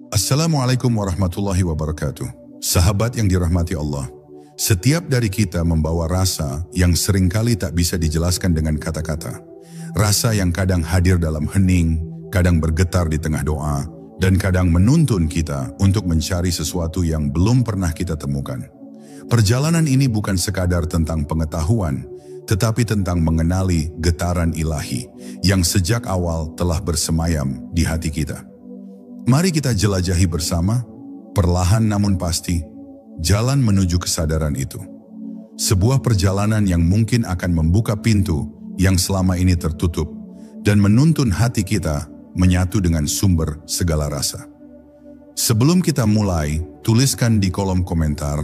Assalamualaikum warahmatullahi wabarakatuh. Sahabat yang dirahmati Allah, setiap dari kita membawa rasa yang seringkali tak bisa dijelaskan dengan kata-kata. Rasa yang kadang hadir dalam hening, kadang bergetar di tengah doa, dan kadang menuntun kita untuk mencari sesuatu yang belum pernah kita temukan. Perjalanan ini bukan sekadar tentang pengetahuan, tetapi tentang mengenali getaran ilahi yang sejak awal telah bersemayam di hati kita. Mari kita jelajahi bersama, perlahan namun pasti, jalan menuju kesadaran itu. Sebuah perjalanan yang mungkin akan membuka pintu yang selama ini tertutup dan menuntun hati kita menyatu dengan sumber segala rasa. Sebelum kita mulai, tuliskan di kolom komentar,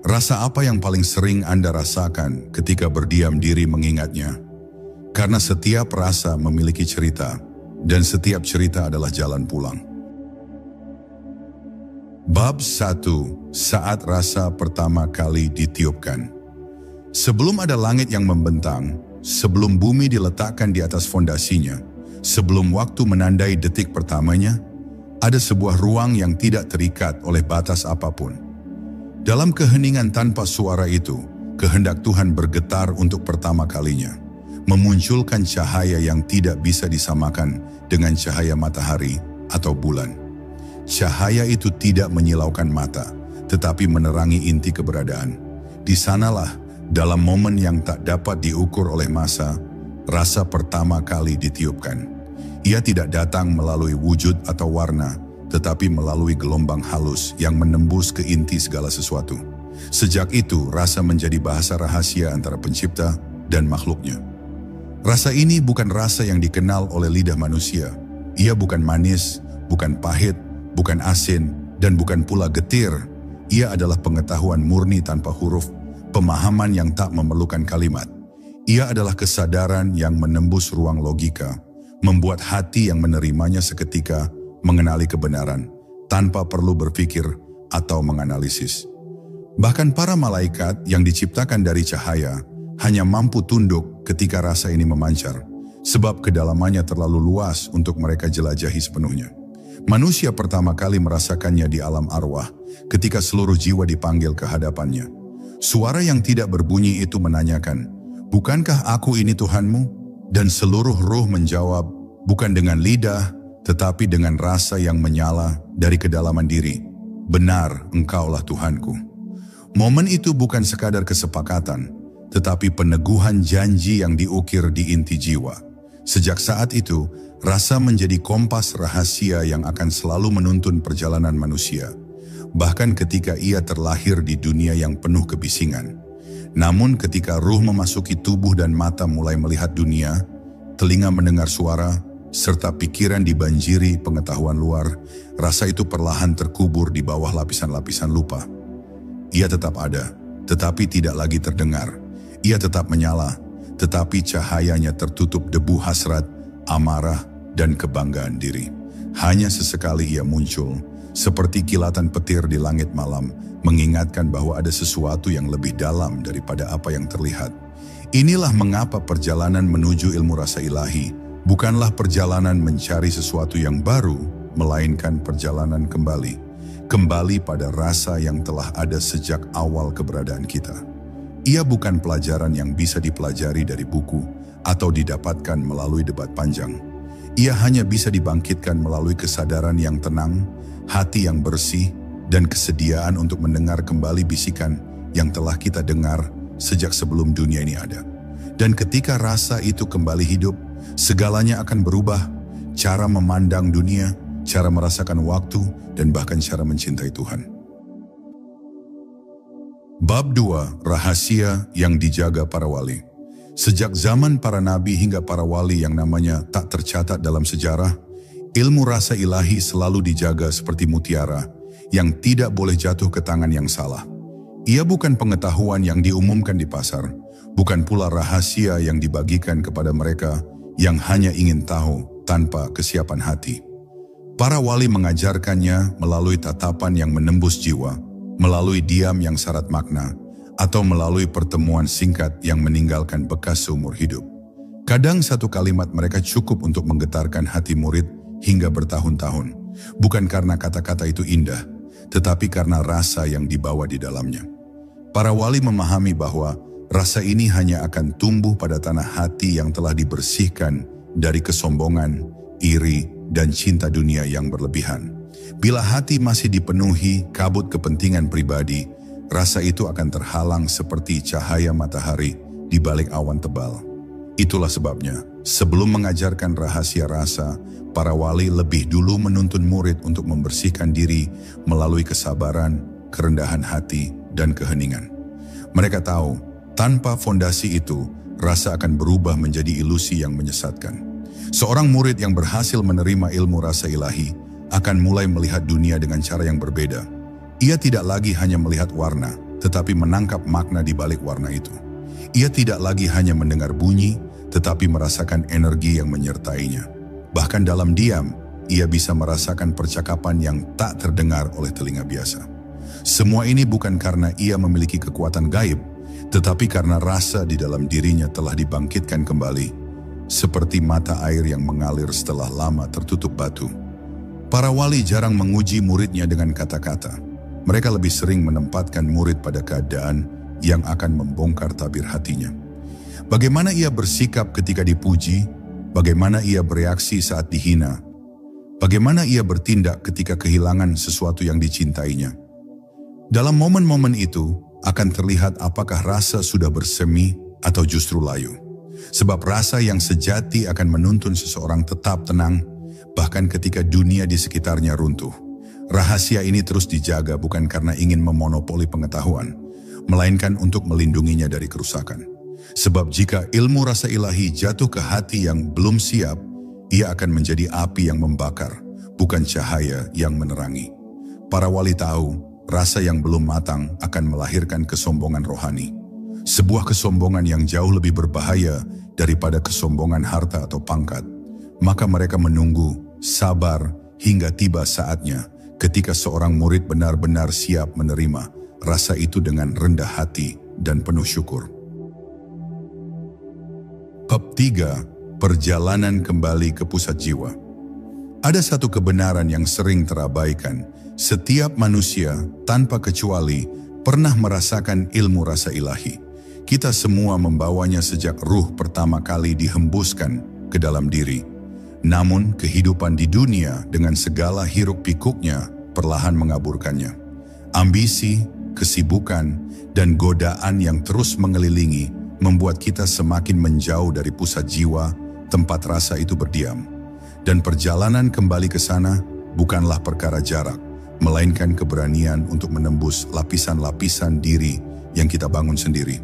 rasa apa yang paling sering Anda rasakan ketika berdiam diri mengingatnya? Karena setiap rasa memiliki cerita, dan setiap cerita adalah jalan pulang. Bab 1. Saat rasa pertama kali ditiupkan. Sebelum ada langit yang membentang, sebelum bumi diletakkan di atas fondasinya, sebelum waktu menandai detik pertamanya, ada sebuah ruang yang tidak terikat oleh batas apapun. Dalam keheningan tanpa suara itu, kehendak Tuhan bergetar untuk pertama kalinya, memunculkan cahaya yang tidak bisa disamakan dengan cahaya matahari atau bulan. Cahaya itu tidak menyilaukan mata, tetapi menerangi inti keberadaan. Di sanalah, dalam momen yang tak dapat diukur oleh masa, rasa pertama kali ditiupkan. Ia tidak datang melalui wujud atau warna, tetapi melalui gelombang halus yang menembus ke inti segala sesuatu. Sejak itu, rasa menjadi bahasa rahasia antara pencipta dan makhluknya. Rasa ini bukan rasa yang dikenal oleh lidah manusia. Ia bukan manis, bukan pahit, bukan asin, dan bukan pula getir. Ia adalah pengetahuan murni tanpa huruf, pemahaman yang tak memerlukan kalimat. Ia adalah kesadaran yang menembus ruang logika, membuat hati yang menerimanya seketika mengenali kebenaran, tanpa perlu berpikir atau menganalisis. Bahkan para malaikat yang diciptakan dari cahaya hanya mampu tunduk ketika rasa ini memancar, sebab kedalamannya terlalu luas untuk mereka jelajahi sepenuhnya. Manusia pertama kali merasakannya di alam arwah, ketika seluruh jiwa dipanggil ke hadapannya. Suara yang tidak berbunyi itu menanyakan, "Bukankah aku ini Tuhanmu?" Dan seluruh ruh menjawab, bukan dengan lidah, tetapi dengan rasa yang menyala dari kedalaman diri. "Benar, Engkaulah Tuhanku." Momen itu bukan sekadar kesepakatan, tetapi peneguhan janji yang diukir di inti jiwa. Sejak saat itu, rasa menjadi kompas rahasia yang akan selalu menuntun perjalanan manusia, bahkan ketika ia terlahir di dunia yang penuh kebisingan. Namun ketika ruh memasuki tubuh dan mata mulai melihat dunia, telinga mendengar suara, serta pikiran dibanjiri pengetahuan luar, rasa itu perlahan terkubur di bawah lapisan-lapisan lupa. Ia tetap ada, tetapi tidak lagi terdengar. Ia tetap menyala, tetapi cahayanya tertutup debu hasrat, amarah, dan kebanggaan diri. Hanya sesekali ia muncul, seperti kilatan petir di langit malam, mengingatkan bahwa ada sesuatu yang lebih dalam daripada apa yang terlihat. Inilah mengapa perjalanan menuju ilmu rasa ilahi bukanlah perjalanan mencari sesuatu yang baru, melainkan perjalanan kembali pada rasa yang telah ada sejak awal keberadaan kita. Ia bukan pelajaran yang bisa dipelajari dari buku atau didapatkan melalui debat panjang. Ia hanya bisa dibangkitkan melalui kesadaran yang tenang, hati yang bersih, dan kesediaan untuk mendengar kembali bisikan yang telah kita dengar sejak sebelum dunia ini ada. Dan ketika rasa itu kembali hidup, segalanya akan berubah, cara memandang dunia, cara merasakan waktu, dan bahkan cara mencintai Tuhan. Bab 2. Rahasia yang dijaga para wali. Sejak zaman para nabi hingga para wali yang namanya tak tercatat dalam sejarah, ilmu rasa ilahi selalu dijaga seperti mutiara yang tidak boleh jatuh ke tangan yang salah. Ia bukan pengetahuan yang diumumkan di pasar, bukan pula rahasia yang dibagikan kepada mereka yang hanya ingin tahu tanpa kesiapan hati. Para wali mengajarkannya melalui tatapan yang menembus jiwa, melalui diam yang syarat makna, atau melalui pertemuan singkat yang meninggalkan bekas seumur hidup. Kadang satu kalimat mereka cukup untuk menggetarkan hati murid hingga bertahun-tahun. Bukan karena kata-kata itu indah, tetapi karena rasa yang dibawa di dalamnya. Para wali memahami bahwa rasa ini hanya akan tumbuh pada tanah hati yang telah dibersihkan dari kesombongan, iri, dan cinta dunia yang berlebihan. Bila hati masih dipenuhi kabut kepentingan pribadi, rasa itu akan terhalang seperti cahaya matahari di balik awan tebal. Itulah sebabnya, sebelum mengajarkan rahasia rasa, para wali lebih dulu menuntun murid untuk membersihkan diri melalui kesabaran, kerendahan hati, dan keheningan. Mereka tahu, tanpa fondasi itu, rasa akan berubah menjadi ilusi yang menyesatkan. Seorang murid yang berhasil menerima ilmu rasa ilahi akan mulai melihat dunia dengan cara yang berbeda. Ia tidak lagi hanya melihat warna, tetapi menangkap makna di balik warna itu. Ia tidak lagi hanya mendengar bunyi, tetapi merasakan energi yang menyertainya. Bahkan dalam diam, ia bisa merasakan percakapan yang tak terdengar oleh telinga biasa. Semua ini bukan karena ia memiliki kekuatan gaib, tetapi karena rasa di dalam dirinya telah dibangkitkan kembali, seperti mata air yang mengalir setelah lama tertutup batu. Para wali jarang menguji muridnya dengan kata-kata. Mereka lebih sering menempatkan murid pada keadaan yang akan membongkar tabir hatinya. Bagaimana ia bersikap ketika dipuji, bagaimana ia bereaksi saat dihina, bagaimana ia bertindak ketika kehilangan sesuatu yang dicintainya. Dalam momen-momen itu akan terlihat apakah rasa sudah bersemi atau justru layu. Sebab rasa yang sejati akan menuntun seseorang tetap tenang, bahkan ketika dunia di sekitarnya runtuh. Rahasia ini terus dijaga bukan karena ingin memonopoli pengetahuan, melainkan untuk melindunginya dari kerusakan. Sebab jika ilmu rasa ilahi jatuh ke hati yang belum siap, ia akan menjadi api yang membakar, bukan cahaya yang menerangi. Para wali tahu, rasa yang belum matang akan melahirkan kesombongan rohani. Sebuah kesombongan yang jauh lebih berbahaya daripada kesombongan harta atau pangkat. Maka mereka menunggu, sabar, hingga tiba saatnya ketika seorang murid benar-benar siap menerima rasa itu dengan rendah hati dan penuh syukur. Bab 3. Perjalanan kembali ke pusat jiwa. Ada satu kebenaran yang sering terabaikan. Setiap manusia, tanpa kecuali, pernah merasakan ilmu rasa ilahi. Kita semua membawanya sejak ruh pertama kali dihembuskan ke dalam diri. Namun kehidupan di dunia dengan segala hiruk-pikuknya perlahan mengaburkannya. Ambisi, kesibukan, dan godaan yang terus mengelilingi membuat kita semakin menjauh dari pusat jiwa, tempat rasa itu berdiam. Dan perjalanan kembali ke sana bukanlah perkara jarak, melainkan keberanian untuk menembus lapisan-lapisan diri yang kita bangun sendiri.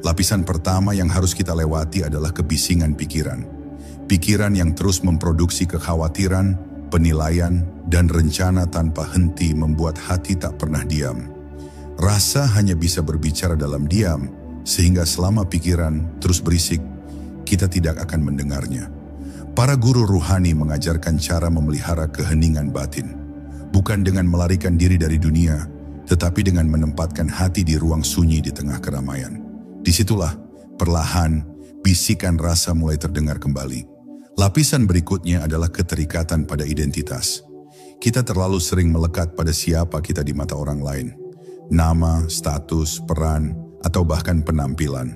Lapisan pertama yang harus kita lewati adalah kebisingan pikiran. Pikiran yang terus memproduksi kekhawatiran, penilaian, dan rencana tanpa henti membuat hati tak pernah diam. Rasa hanya bisa berbicara dalam diam, sehingga selama pikiran terus berisik, kita tidak akan mendengarnya. Para guru ruhani mengajarkan cara memelihara keheningan batin, bukan dengan melarikan diri dari dunia, tetapi dengan menempatkan hati di ruang sunyi di tengah keramaian. Disitulah, perlahan, bisikan rasa mulai terdengar kembali. Lapisan berikutnya adalah keterikatan pada identitas. Kita terlalu sering melekat pada siapa kita di mata orang lain. Nama, status, peran, atau bahkan penampilan.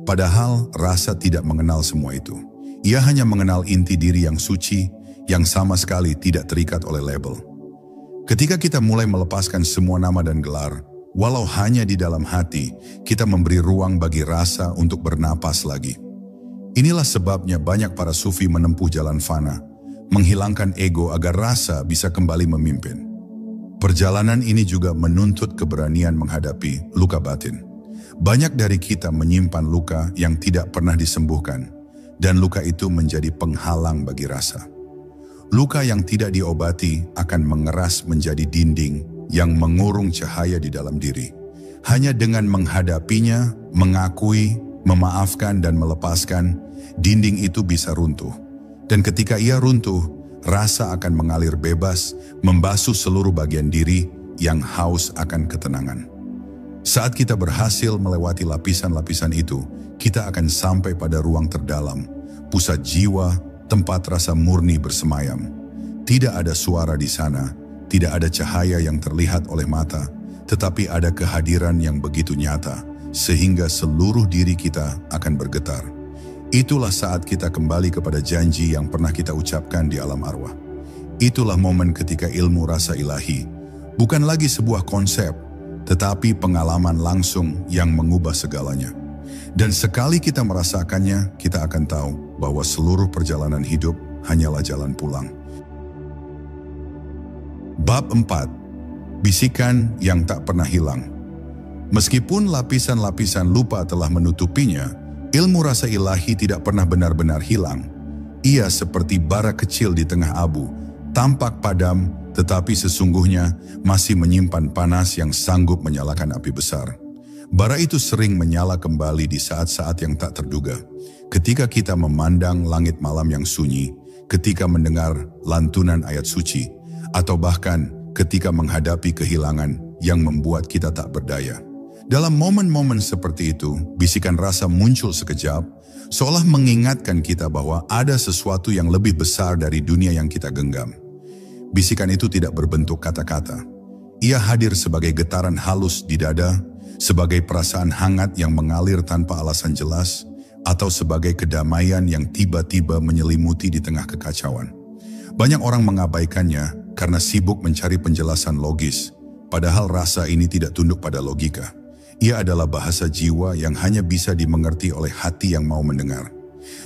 Padahal rasa tidak mengenal semua itu. Ia hanya mengenal inti diri yang suci, yang sama sekali tidak terikat oleh label. Ketika kita mulai melepaskan semua nama dan gelar, walau hanya di dalam hati, kita memberi ruang bagi rasa untuk bernapas lagi. Inilah sebabnya banyak para sufi menempuh jalan fana, menghilangkan ego agar rasa bisa kembali memimpin. Perjalanan ini juga menuntut keberanian menghadapi luka batin. Banyak dari kita menyimpan luka yang tidak pernah disembuhkan, dan luka itu menjadi penghalang bagi rasa. Luka yang tidak diobati akan mengeras menjadi dinding yang mengurung cahaya di dalam diri. Hanya dengan menghadapinya, mengakui, memaafkan dan melepaskan, dinding itu bisa runtuh. Dan ketika ia runtuh, rasa akan mengalir bebas, membasuh seluruh bagian diri yang haus akan ketenangan. Saat kita berhasil melewati lapisan-lapisan itu, kita akan sampai pada ruang terdalam, pusat jiwa, tempat rasa murni bersemayam. Tidak ada suara di sana, tidak ada cahaya yang terlihat oleh mata, tetapi ada kehadiran yang begitu nyata, sehingga seluruh diri kita akan bergetar. Itulah saat kita kembali kepada janji yang pernah kita ucapkan di alam arwah. Itulah momen ketika ilmu rasa ilahi bukan lagi sebuah konsep, tetapi pengalaman langsung yang mengubah segalanya. Dan sekali kita merasakannya, kita akan tahu bahwa seluruh perjalanan hidup hanyalah jalan pulang. Bab 4. Bisikan yang tak pernah hilang. Meskipun lapisan-lapisan lupa telah menutupinya, ilmu rasa ilahi tidak pernah benar-benar hilang. Ia seperti bara kecil di tengah abu, tampak padam, tetapi sesungguhnya masih menyimpan panas yang sanggup menyalakan api besar. Bara itu sering menyala kembali di saat-saat yang tak terduga. Ketika kita memandang langit malam yang sunyi, ketika mendengar lantunan ayat suci, atau bahkan ketika menghadapi kehilangan yang membuat kita tak berdaya. Dalam momen-momen seperti itu, bisikan rasa muncul sekejap, seolah mengingatkan kita bahwa ada sesuatu yang lebih besar dari dunia yang kita genggam. Bisikan itu tidak berbentuk kata-kata. Ia hadir sebagai getaran halus di dada, sebagai perasaan hangat yang mengalir tanpa alasan jelas, atau sebagai kedamaian yang tiba-tiba menyelimuti di tengah kekacauan. Banyak orang mengabaikannya karena sibuk mencari penjelasan logis, padahal rasa ini tidak tunduk pada logika. Ia adalah bahasa jiwa yang hanya bisa dimengerti oleh hati yang mau mendengar.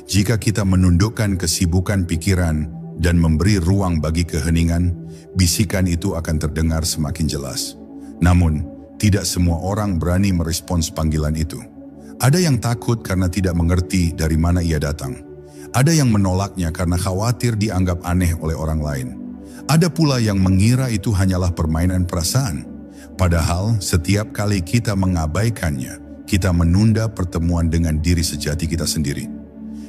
Jika kita menundukkan kesibukan pikiran dan memberi ruang bagi keheningan, bisikan itu akan terdengar semakin jelas. Namun, tidak semua orang berani merespons panggilan itu. Ada yang takut karena tidak mengerti dari mana ia datang. Ada yang menolaknya karena khawatir dianggap aneh oleh orang lain. Ada pula yang mengira itu hanyalah permainan perasaan. Padahal setiap kali kita mengabaikannya, kita menunda pertemuan dengan diri sejati kita sendiri.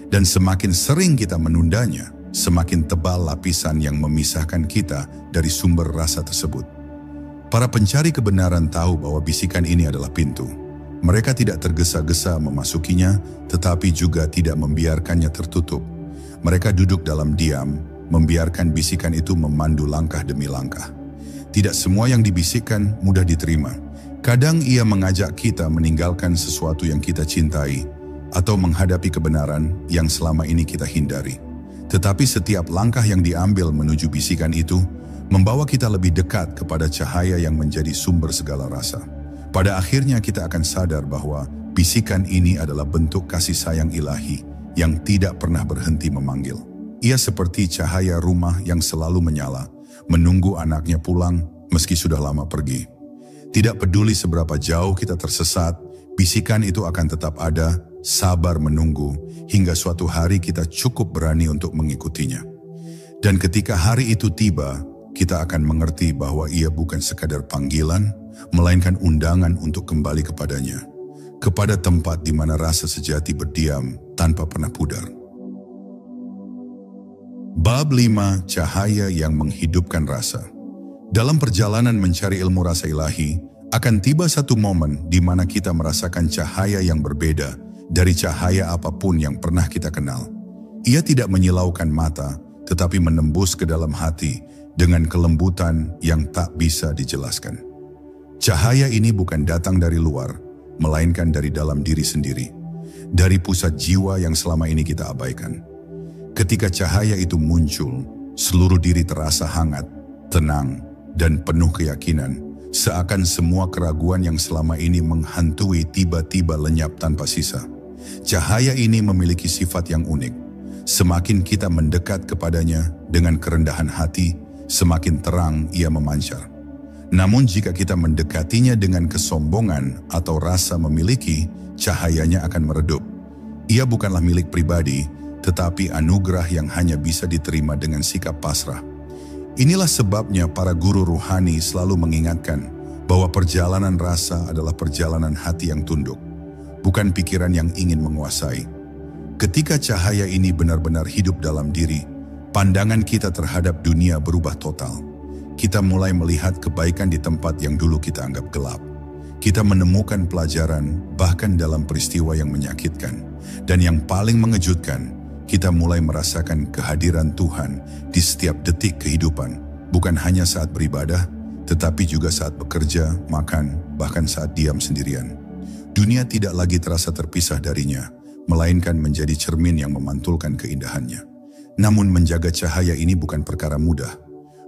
Dan semakin sering kita menundanya, semakin tebal lapisan yang memisahkan kita dari sumber rasa tersebut. Para pencari kebenaran tahu bahwa bisikan ini adalah pintu. Mereka tidak tergesa-gesa memasukinya, tetapi juga tidak membiarkannya tertutup. Mereka duduk dalam diam, membiarkan bisikan itu memandu langkah demi langkah. Tidak semua yang dibisikkan mudah diterima. Kadang ia mengajak kita meninggalkan sesuatu yang kita cintai, atau menghadapi kebenaran yang selama ini kita hindari. Tetapi setiap langkah yang diambil menuju bisikan itu, membawa kita lebih dekat kepada cahaya yang menjadi sumber segala rasa. Pada akhirnya kita akan sadar bahwa bisikan ini adalah bentuk kasih sayang ilahi yang tidak pernah berhenti memanggil. Ia seperti cahaya rumah yang selalu menyala, menunggu anaknya pulang meski sudah lama pergi. Tidak peduli seberapa jauh kita tersesat, bisikan itu akan tetap ada, sabar menunggu, hingga suatu hari kita cukup berani untuk mengikutinya. Dan ketika hari itu tiba, kita akan mengerti bahwa ia bukan sekadar panggilan, melainkan undangan untuk kembali kepadanya, kepada tempat di mana rasa sejati berdiam tanpa pernah pudar. Bab 5. Cahaya yang menghidupkan rasa. Dalam perjalanan mencari ilmu rasa ilahi, akan tiba satu momen di mana kita merasakan cahaya yang berbeda dari cahaya apapun yang pernah kita kenal. Ia tidak menyilaukan mata, tetapi menembus ke dalam hati dengan kelembutan yang tak bisa dijelaskan. Cahaya ini bukan datang dari luar, melainkan dari dalam diri sendiri, dari pusat jiwa yang selama ini kita abaikan. Ketika cahaya itu muncul, seluruh diri terasa hangat, tenang, dan penuh keyakinan, seakan semua keraguan yang selama ini menghantui tiba-tiba lenyap tanpa sisa. Cahaya ini memiliki sifat yang unik. Semakin kita mendekat kepadanya dengan kerendahan hati, semakin terang ia memancar. Namun jika kita mendekatinya dengan kesombongan atau rasa memiliki, cahayanya akan meredup. Ia bukanlah milik pribadi, tetapi anugerah yang hanya bisa diterima dengan sikap pasrah. Inilah sebabnya para guru ruhani selalu mengingatkan bahwa perjalanan rasa adalah perjalanan hati yang tunduk, bukan pikiran yang ingin menguasai. Ketika cahaya ini benar-benar hidup dalam diri, pandangan kita terhadap dunia berubah total. Kita mulai melihat kebaikan di tempat yang dulu kita anggap gelap. Kita menemukan pelajaran bahkan dalam peristiwa yang menyakitkan. Dan yang paling mengejutkan, kita mulai merasakan kehadiran Tuhan di setiap detik kehidupan, bukan hanya saat beribadah, tetapi juga saat bekerja, makan, bahkan saat diam sendirian. Dunia tidak lagi terasa terpisah darinya, melainkan menjadi cermin yang memantulkan keindahannya. Namun menjaga cahaya ini bukan perkara mudah.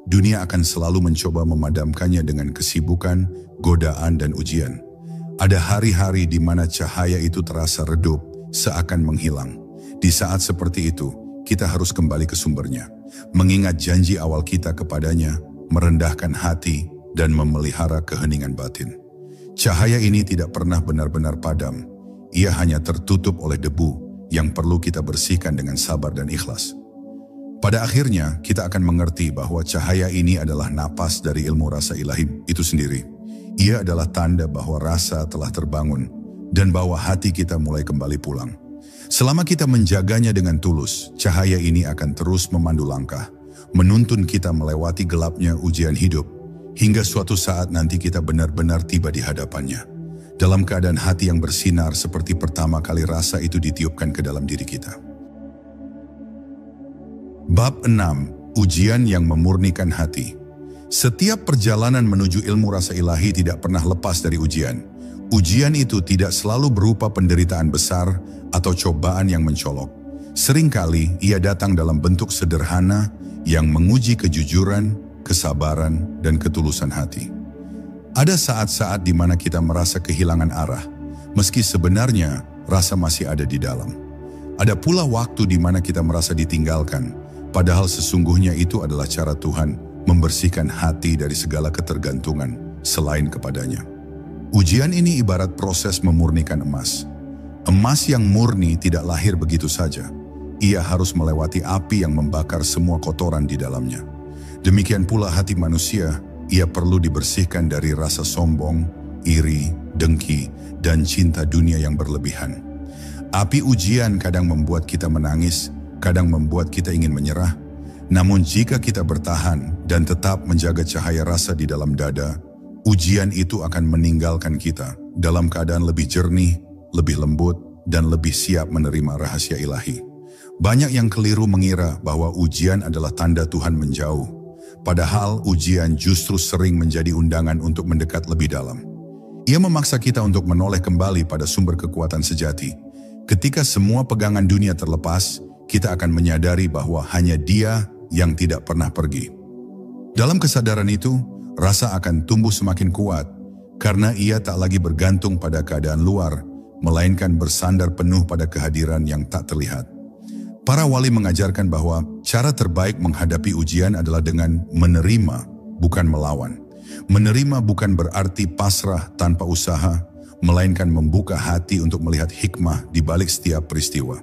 Dunia akan selalu mencoba memadamkannya dengan kesibukan, godaan, dan ujian. Ada hari-hari di mana cahaya itu terasa redup, seakan menghilang. Di saat seperti itu, kita harus kembali ke sumbernya, mengingat janji awal kita kepadanya, merendahkan hati, dan memelihara keheningan batin. Cahaya ini tidak pernah benar-benar padam. Ia hanya tertutup oleh debu yang perlu kita bersihkan dengan sabar dan ikhlas. Pada akhirnya, kita akan mengerti bahwa cahaya ini adalah napas dari ilmu rasa ilahi itu sendiri. Ia adalah tanda bahwa rasa telah terbangun dan bahwa hati kita mulai kembali pulang. Selama kita menjaganya dengan tulus, cahaya ini akan terus memandu langkah, menuntun kita melewati gelapnya ujian hidup, hingga suatu saat nanti kita benar-benar tiba di hadapannya, dalam keadaan hati yang bersinar seperti pertama kali rasa itu ditiupkan ke dalam diri kita. Bab 6. Ujian yang memurnikan hati. Setiap perjalanan menuju ilmu rasa ilahi tidak pernah lepas dari ujian. Ujian itu tidak selalu berupa penderitaan besar atau cobaan yang mencolok. Seringkali ia datang dalam bentuk sederhana yang menguji kejujuran, kesabaran, dan ketulusan hati. Ada saat-saat di mana kita merasa kehilangan arah, meski sebenarnya rasa masih ada di dalam. Ada pula waktu di mana kita merasa ditinggalkan, padahal sesungguhnya itu adalah cara Tuhan membersihkan hati dari segala ketergantungan selain kepadanya. Ujian ini ibarat proses memurnikan emas. Emas yang murni tidak lahir begitu saja. Ia harus melewati api yang membakar semua kotoran di dalamnya. Demikian pula hati manusia, ia perlu dibersihkan dari rasa sombong, iri, dengki, dan cinta dunia yang berlebihan. Api ujian kadang membuat kita menangis, kadang membuat kita ingin menyerah. Namun jika kita bertahan dan tetap menjaga cahaya rasa di dalam dada, ujian itu akan meninggalkan kita dalam keadaan lebih jernih, lebih lembut, dan lebih siap menerima rahasia ilahi. Banyak yang keliru mengira bahwa ujian adalah tanda Tuhan menjauh, padahal ujian justru sering menjadi undangan untuk mendekat lebih dalam. Ia memaksa kita untuk menoleh kembali pada sumber kekuatan sejati. Ketika semua pegangan dunia terlepas, kita akan menyadari bahwa hanya Dia yang tidak pernah pergi. Dalam kesadaran itu, rasa akan tumbuh semakin kuat, karena ia tak lagi bergantung pada keadaan luar, melainkan bersandar penuh pada kehadiran yang tak terlihat. Para wali mengajarkan bahwa cara terbaik menghadapi ujian adalah dengan menerima, bukan melawan. Menerima bukan berarti pasrah tanpa usaha, melainkan membuka hati untuk melihat hikmah di balik setiap peristiwa.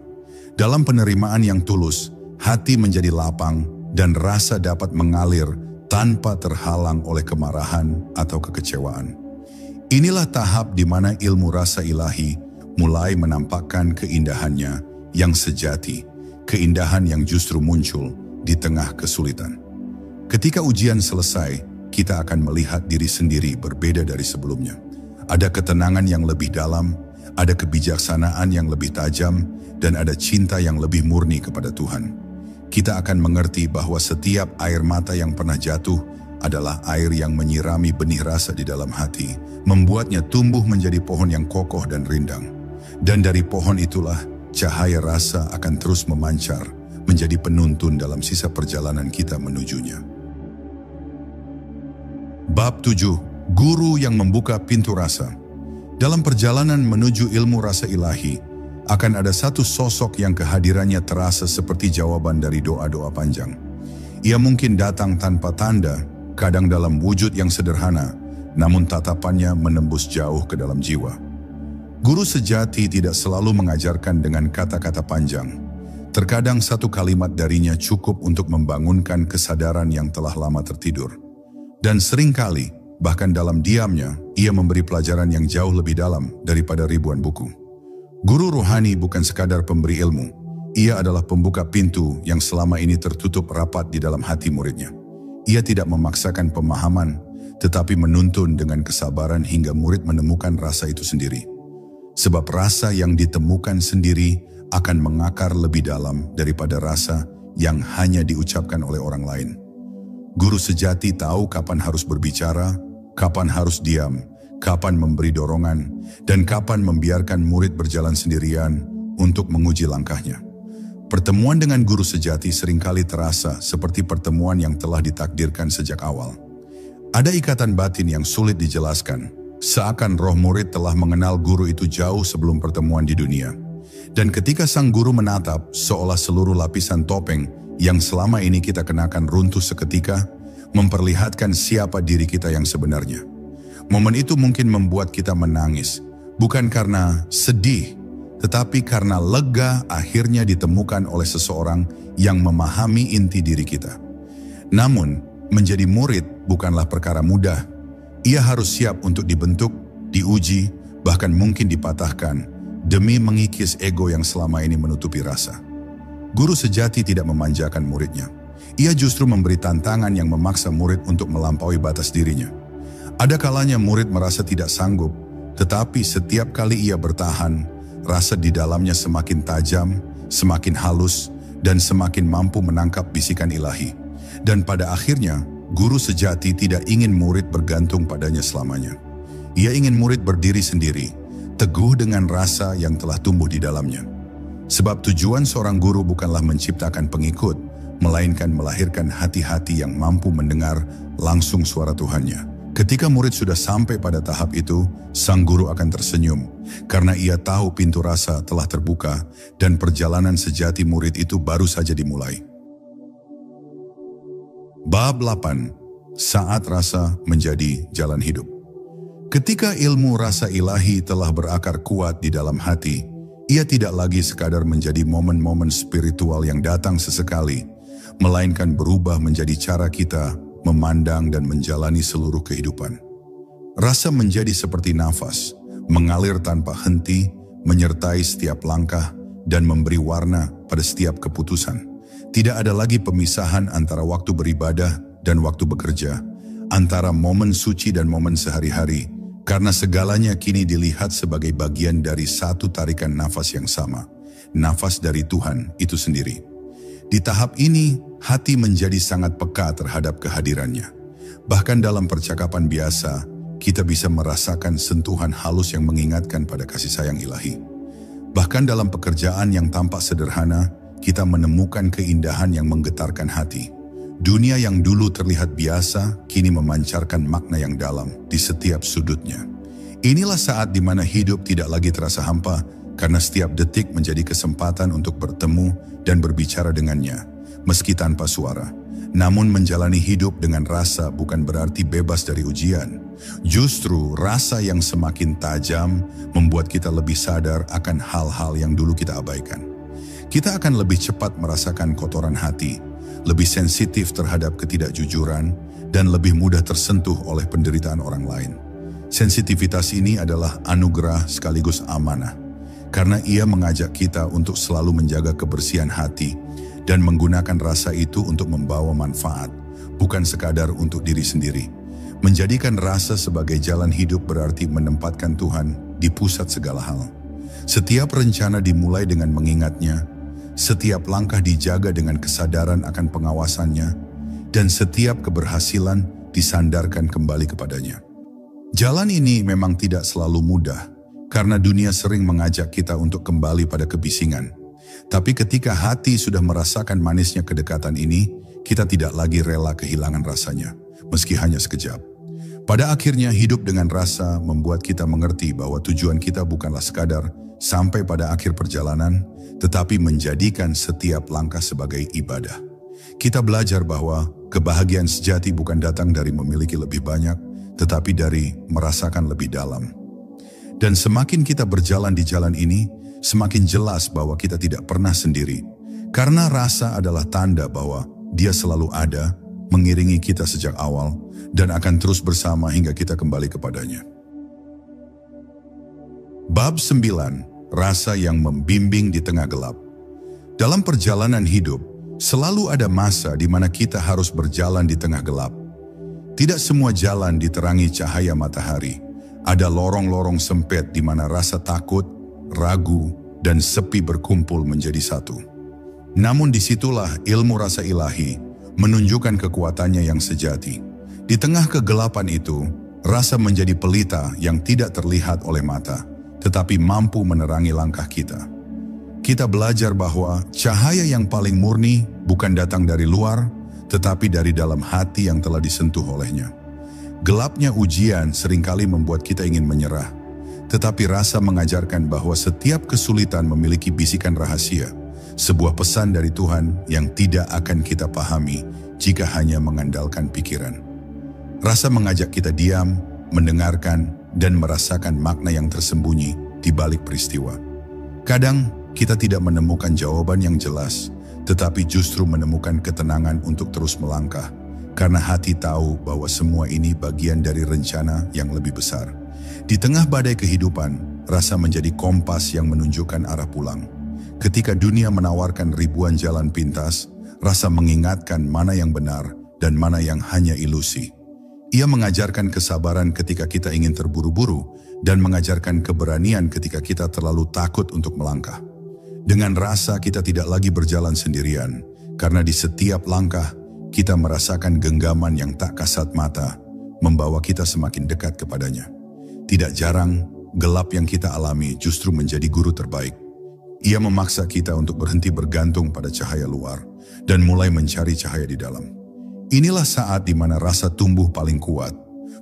Dalam penerimaan yang tulus, hati menjadi lapang dan rasa dapat mengalir tanpa terhalang oleh kemarahan atau kekecewaan. Inilah tahap di mana ilmu rasa ilahi mulai menampakkan keindahannya yang sejati, keindahan yang justru muncul di tengah kesulitan. Ketika ujian selesai, kita akan melihat diri sendiri berbeda dari sebelumnya. Ada ketenangan yang lebih dalam, ada kebijaksanaan yang lebih tajam, dan ada cinta yang lebih murni kepada Tuhan. Kita akan mengerti bahwa setiap air mata yang pernah jatuh adalah air yang menyirami benih rasa di dalam hati, membuatnya tumbuh menjadi pohon yang kokoh dan rindang. Dan dari pohon itulah cahaya rasa akan terus memancar, menjadi penuntun dalam sisa perjalanan kita menujunya. Bab 7. Guru yang membuka pintu rasa. Dalam perjalanan menuju ilmu rasa ilahi, akan ada satu sosok yang kehadirannya terasa seperti jawaban dari doa-doa panjang. Ia mungkin datang tanpa tanda, kadang dalam wujud yang sederhana, namun tatapannya menembus jauh ke dalam jiwa. Guru sejati tidak selalu mengajarkan dengan kata-kata panjang. Terkadang satu kalimat darinya cukup untuk membangunkan kesadaran yang telah lama tertidur. Dan seringkali, bahkan dalam diamnya, ia memberi pelajaran yang jauh lebih dalam daripada ribuan buku. Guru rohani bukan sekadar pemberi ilmu. Ia adalah pembuka pintu yang selama ini tertutup rapat di dalam hati muridnya. Ia tidak memaksakan pemahaman, tetapi menuntun dengan kesabaran hingga murid menemukan rasa itu sendiri. Sebab rasa yang ditemukan sendiri akan mengakar lebih dalam daripada rasa yang hanya diucapkan oleh orang lain. Guru sejati tahu kapan harus berbicara, kapan harus diam, kapan memberi dorongan, dan kapan membiarkan murid berjalan sendirian untuk menguji langkahnya. Pertemuan dengan guru sejati seringkali terasa seperti pertemuan yang telah ditakdirkan sejak awal. Ada ikatan batin yang sulit dijelaskan, seakan roh murid telah mengenal guru itu jauh sebelum pertemuan di dunia. Dan ketika sang guru menatap, seolah seluruh lapisan topeng yang selama ini kita kenakan runtuh seketika, memperlihatkan siapa diri kita yang sebenarnya. Momen itu mungkin membuat kita menangis, bukan karena sedih, tetapi karena lega akhirnya ditemukan oleh seseorang yang memahami inti diri kita. Namun, menjadi murid bukanlah perkara mudah. Ia harus siap untuk dibentuk, diuji, bahkan mungkin dipatahkan, demi mengikis ego yang selama ini menutupi rasa. Guru sejati tidak memanjakan muridnya. Ia justru memberi tantangan yang memaksa murid untuk melampaui batas dirinya. Ada kalanya murid merasa tidak sanggup, tetapi setiap kali ia bertahan, rasa di dalamnya semakin tajam, semakin halus, dan semakin mampu menangkap bisikan ilahi. Dan pada akhirnya, guru sejati tidak ingin murid bergantung padanya selamanya. Ia ingin murid berdiri sendiri, teguh dengan rasa yang telah tumbuh di dalamnya. Sebab tujuan seorang guru bukanlah menciptakan pengikut, melainkan melahirkan hati-hati yang mampu mendengar langsung suara Tuhannya. Ketika murid sudah sampai pada tahap itu, sang guru akan tersenyum, karena ia tahu pintu rasa telah terbuka dan perjalanan sejati murid itu baru saja dimulai. Bab 8. Saat rasa menjadi jalan hidup. Ketika ilmu rasa ilahi telah berakar kuat di dalam hati, ia tidak lagi sekadar menjadi momen-momen spiritual yang datang sesekali, melainkan berubah menjadi cara kita memandang dan menjalani seluruh kehidupan. Rasa menjadi seperti nafas, mengalir tanpa henti, menyertai setiap langkah, dan memberi warna pada setiap keputusan. Tidak ada lagi pemisahan antara waktu beribadah dan waktu bekerja, antara momen suci dan momen sehari-hari, karena segalanya kini dilihat sebagai bagian dari satu tarikan nafas yang sama, nafas dari Tuhan itu sendiri. Di tahap ini, hati menjadi sangat peka terhadap kehadirannya. Bahkan dalam percakapan biasa, kita bisa merasakan sentuhan halus yang mengingatkan pada kasih sayang ilahi. Bahkan dalam pekerjaan yang tampak sederhana, kita menemukan keindahan yang menggetarkan hati. Dunia yang dulu terlihat biasa, kini memancarkan makna yang dalam di setiap sudutnya. Inilah saat di mana hidup tidak lagi terasa hampa, karena setiap detik menjadi kesempatan untuk bertemu dan berbicara dengannya, meski tanpa suara. Namun menjalani hidup dengan rasa bukan berarti bebas dari ujian. Justru rasa yang semakin tajam membuat kita lebih sadar akan hal-hal yang dulu kita abaikan. Kita akan lebih cepat merasakan kotoran hati, lebih sensitif terhadap ketidakjujuran, dan lebih mudah tersentuh oleh penderitaan orang lain. Sensitivitas ini adalah anugerah sekaligus amanah, karena ia mengajak kita untuk selalu menjaga kebersihan hati dan menggunakan rasa itu untuk membawa manfaat, bukan sekadar untuk diri sendiri. Menjadikan rasa sebagai jalan hidup berarti menempatkan Tuhan di pusat segala hal. Setiap rencana dimulai dengan mengingatnya, setiap langkah dijaga dengan kesadaran akan pengawasannya, dan setiap keberhasilan disandarkan kembali kepadanya. Jalan ini memang tidak selalu mudah, karena dunia sering mengajak kita untuk kembali pada kebisingan. Tapi ketika hati sudah merasakan manisnya kedekatan ini, kita tidak lagi rela kehilangan rasanya, meski hanya sekejap. Pada akhirnya hidup dengan rasa membuat kita mengerti bahwa tujuan kita bukanlah sekadar sampai pada akhir perjalanan, tetapi menjadikan setiap langkah sebagai ibadah. Kita belajar bahwa kebahagiaan sejati bukan datang dari memiliki lebih banyak, tetapi dari merasakan lebih dalam. Dan semakin kita berjalan di jalan ini, semakin jelas bahwa kita tidak pernah sendiri. Karena rasa adalah tanda bahwa Dia selalu ada, mengiringi kita sejak awal, dan akan terus bersama hingga kita kembali kepadanya. Bab 9. Rasa yang membimbing di tengah gelap. Dalam perjalanan hidup, selalu ada masa di mana kita harus berjalan di tengah gelap. Tidak semua jalan diterangi cahaya matahari. Ada lorong-lorong sempit di mana rasa takut, ragu, dan sepi berkumpul menjadi satu. Namun disitulah ilmu rasa ilahi menunjukkan kekuatannya yang sejati. Di tengah kegelapan itu, rasa menjadi pelita yang tidak terlihat oleh mata, tetapi mampu menerangi langkah kita. Kita belajar bahwa cahaya yang paling murni bukan datang dari luar, tetapi dari dalam hati yang telah disentuh olehnya. Gelapnya ujian seringkali membuat kita ingin menyerah, tetapi rasa mengajarkan bahwa setiap kesulitan memiliki bisikan rahasia, sebuah pesan dari Tuhan yang tidak akan kita pahami jika hanya mengandalkan pikiran. Rasa mengajak kita diam, mendengarkan, dan merasakan makna yang tersembunyi di balik peristiwa. Kadang kita tidak menemukan jawaban yang jelas, tetapi justru menemukan ketenangan untuk terus melangkah, karena hati tahu bahwa semua ini bagian dari rencana yang lebih besar. Di tengah badai kehidupan, rasa menjadi kompas yang menunjukkan arah pulang. Ketika dunia menawarkan ribuan jalan pintas, rasa mengingatkan mana yang benar dan mana yang hanya ilusi. Ia mengajarkan kesabaran ketika kita ingin terburu-buru dan mengajarkan keberanian ketika kita terlalu takut untuk melangkah. Dengan rasa kita tidak lagi berjalan sendirian, karena di setiap langkah kita merasakan genggaman yang tak kasat mata, membawa kita semakin dekat kepadanya. Tidak jarang, gelap yang kita alami justru menjadi guru terbaik. Ia memaksa kita untuk berhenti bergantung pada cahaya luar dan mulai mencari cahaya di dalam. Inilah saat di mana rasa tumbuh paling kuat,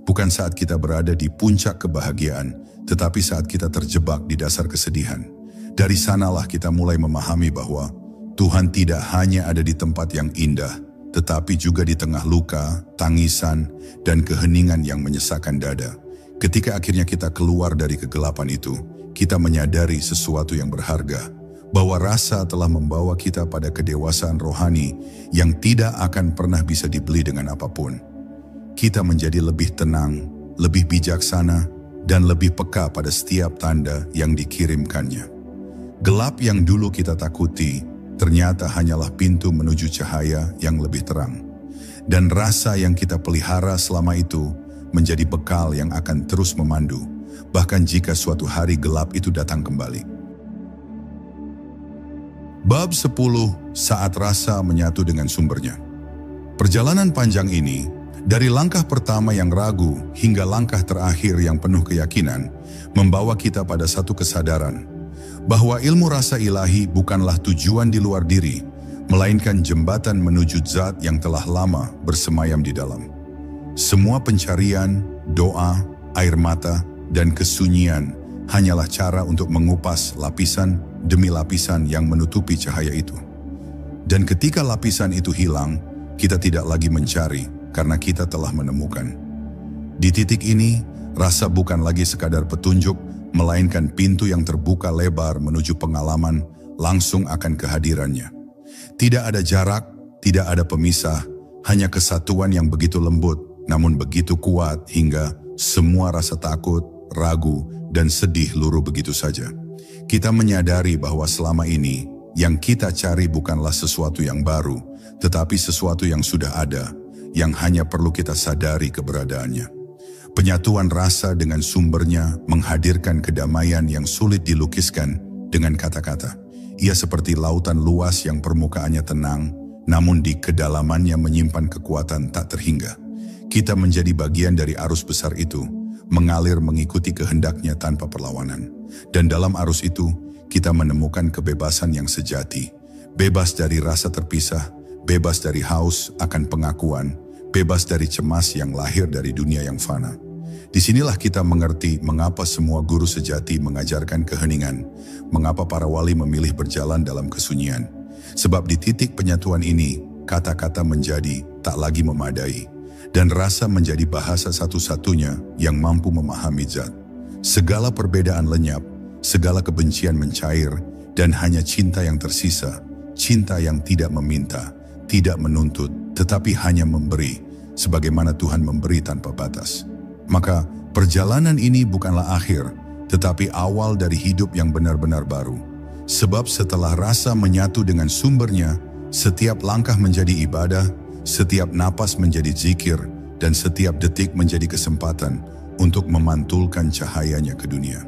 bukan saat kita berada di puncak kebahagiaan, tetapi saat kita terjebak di dasar kesedihan. Dari sanalah kita mulai memahami bahwa Tuhan tidak hanya ada di tempat yang indah, tetapi juga di tengah luka, tangisan, dan keheningan yang menyesakkan dada. Ketika akhirnya kita keluar dari kegelapan itu, kita menyadari sesuatu yang berharga, bahwa rasa telah membawa kita pada kedewasaan rohani yang tidak akan pernah bisa dibeli dengan apapun. Kita menjadi lebih tenang, lebih bijaksana, dan lebih peka pada setiap tanda yang dikirimkannya. Gelap yang dulu kita takuti, ternyata hanyalah pintu menuju cahaya yang lebih terang. Dan rasa yang kita pelihara selama itu menjadi bekal yang akan terus memandu, bahkan jika suatu hari gelap itu datang kembali. Bab 10, saat rasa menyatu dengan sumbernya. Perjalanan panjang ini, dari langkah pertama yang ragu hingga langkah terakhir yang penuh keyakinan, membawa kita pada satu kesadaran, bahwa ilmu rasa ilahi bukanlah tujuan di luar diri, melainkan jembatan menuju zat yang telah lama bersemayam di dalam. Semua pencarian, doa, air mata, dan kesunyian hanyalah cara untuk mengupas lapisan demi lapisan yang menutupi cahaya itu. Dan ketika lapisan itu hilang, kita tidak lagi mencari karena kita telah menemukan. Di titik ini, rasa bukan lagi sekadar petunjuk, melainkan pintu yang terbuka lebar menuju pengalaman langsung akan kehadirannya. Tidak ada jarak, tidak ada pemisah, hanya kesatuan yang begitu lembut, namun begitu kuat hingga semua rasa takut, ragu, dan sedih luruh begitu saja. Kita menyadari bahwa selama ini yang kita cari bukanlah sesuatu yang baru, tetapi sesuatu yang sudah ada, yang hanya perlu kita sadari keberadaannya. Penyatuan rasa dengan sumbernya menghadirkan kedamaian yang sulit dilukiskan dengan kata-kata. Ia seperti lautan luas yang permukaannya tenang, namun di kedalamannya menyimpan kekuatan tak terhingga. Kita menjadi bagian dari arus besar itu, mengalir mengikuti kehendaknya tanpa perlawanan. Dan dalam arus itu, kita menemukan kebebasan yang sejati. Bebas dari rasa terpisah, bebas dari haus akan pengakuan, bebas dari cemas yang lahir dari dunia yang fana. Disinilah kita mengerti mengapa semua guru sejati mengajarkan keheningan, mengapa para wali memilih berjalan dalam kesunyian. Sebab di titik penyatuan ini, kata-kata menjadi tak lagi memadai, dan rasa menjadi bahasa satu-satunya yang mampu memahami zat. Segala perbedaan lenyap, segala kebencian mencair, dan hanya cinta yang tersisa, cinta yang tidak meminta, tidak menuntut, tetapi hanya memberi, sebagaimana Tuhan memberi tanpa batas. Maka perjalanan ini bukanlah akhir, tetapi awal dari hidup yang benar-benar baru. Sebab setelah rasa menyatu dengan sumbernya, setiap langkah menjadi ibadah, setiap napas menjadi zikir, dan setiap detik menjadi kesempatan untuk memantulkan cahayanya ke dunia.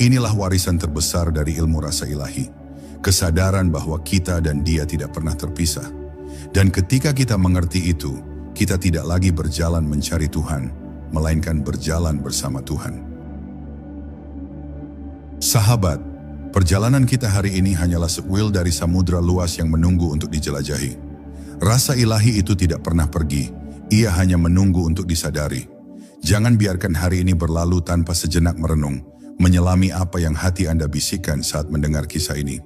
Inilah warisan terbesar dari ilmu rasa ilahi. Kesadaran bahwa kita dan Dia tidak pernah terpisah. Dan ketika kita mengerti itu, kita tidak lagi berjalan mencari Tuhan, melainkan berjalan bersama Tuhan. Sahabat, perjalanan kita hari ini hanyalah sekuil dari samudra luas yang menunggu untuk dijelajahi. Rasa ilahi itu tidak pernah pergi, ia hanya menunggu untuk disadari. Jangan biarkan hari ini berlalu tanpa sejenak merenung, menyelami apa yang hati Anda bisikkan saat mendengar kisah ini.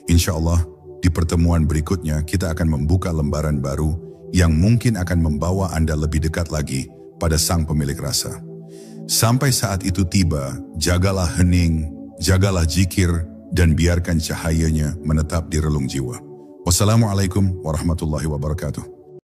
Insya Allah, di pertemuan berikutnya kita akan membuka lembaran baru yang mungkin akan membawa Anda lebih dekat lagi pada Sang Pemilik Rasa. Sampai saat itu tiba, jagalah hening, jagalah zikir, dan biarkan cahayanya menetap di relung jiwa. Wassalamualaikum warahmatullahi wabarakatuh.